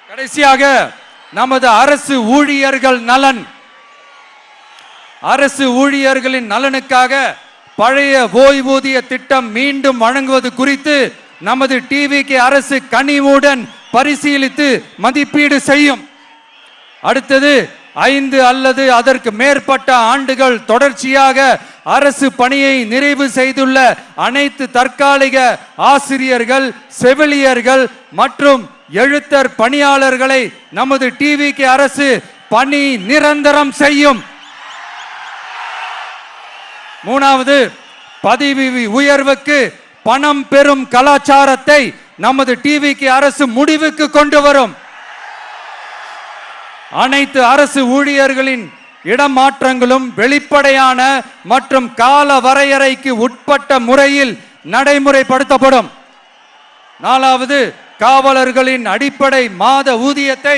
கடைசியாக நமது அரசு ஊழியர்கள் நலன். அரசு ஊழியர்களின் நலனுக்காக பழைய ஓய்வூதிய திட்டம் மீண்டும் வழங்குவது குறித்து நமது டிவிகே அரசு கனிவுடன் பரிசீலித்து மதிப்பீடு செய்யும். அடுத்தது 5 அல்லது அதற்கு மேற்பட்ட ஆண்டுகள் தொடர்ச்சியாக அரசு பணியை நிறைவு செய்துள்ள அனைத்து தற்காலிக ஆசிரியர்கள், செவிலியர்கள் மற்றும் எழுத்தர் பணியாளர்களை நமது டிவிகே அரசு பணி நிரந்தரம் செய்யும். 3வது, பதவி உயர்வுக்கு பணம் பெறும் கலாச்சாரத்தை நமது டிவிகே அரசு முடிவுக்கு கொண்டு வரும். அனைத்து அரசு ஊழியர்களின் இடமாற்றங்களும் வெளிப்படையான மற்றும் கால வரையறைக்கு உட்பட்ட முறையில் நடைமுறைப்படுத்தப்படும். 4வது, காவலர்களின் அடிப்படை மாத ஊதியத்தை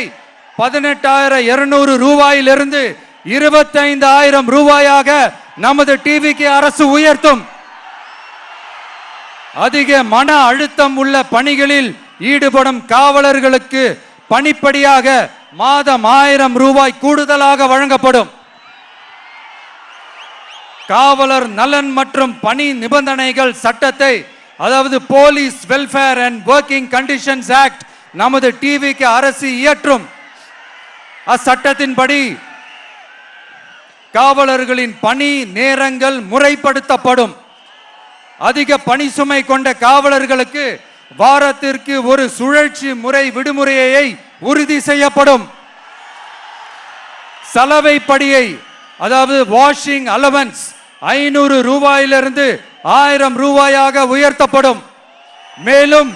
18,200 ரூபாயிலிருந்து 25,000 ரூபாயாக நமது டிவிகே அரசு உயர்த்தும். அதிக மன அழுத்தம் உள்ள பணிகளில் ஈடுபடும் காவலர்களுக்கு பணிப்படியாக மாதம் 1000 ரூபாய் கூடுதலாக வழங்கப்படும். காவலர் நலன் மற்றும் பணி நிபந்தனைகள் சட்டத்தை, அதாவது police welfare and working conditions act, நமது டிவிகே அரசு இயற்றும். அச்சட்டத்தின்படி காவலர்களின் பணி நேரங்கள் முறைப்படுத்தப்படும். அதிக பணி சுமை கொண்ட காவலர்களுக்கு வாரத்திற்கு ஒரு சுழற்சி முறை விடுமுறையை உறுதி செய்யப்படும். சலவை படியை, அதாவது வாஷிங் அலவன்ஸ் 500 ரூபாயிலிருந்து 1000 ரூபாயாக உயர்த்தப்படும். மேலும்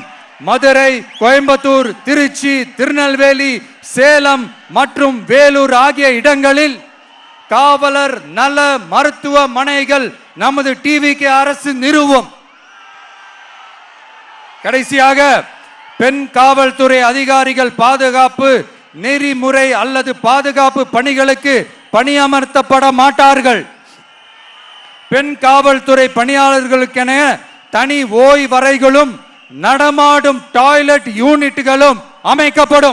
மதுரை, கோயம்புத்தூர், திருச்சி, திருநெல்வேலி, சேலம் மற்றும் வேலூர் ஆகிய இடங்களில் காவலர் நல மருத்துவமனைகள் நமது டிவிகே அரசு நிறுவும். கடைசியாக, பெண் காவல்துறை அதிகாரிகள் பாதுகாப்பு நெறிமுறை அல்லது பாதுகாப்பு பணிகளுக்கு பணியமர்த்தப்பட மாட்டார்கள். பெண் காவல்துறை பணியாளர்களுக்கென தனி ஓய்வறைகளும் நடமாடும் டாய்லெட் யூனிட்டுகளும் அமைக்கப்படும்.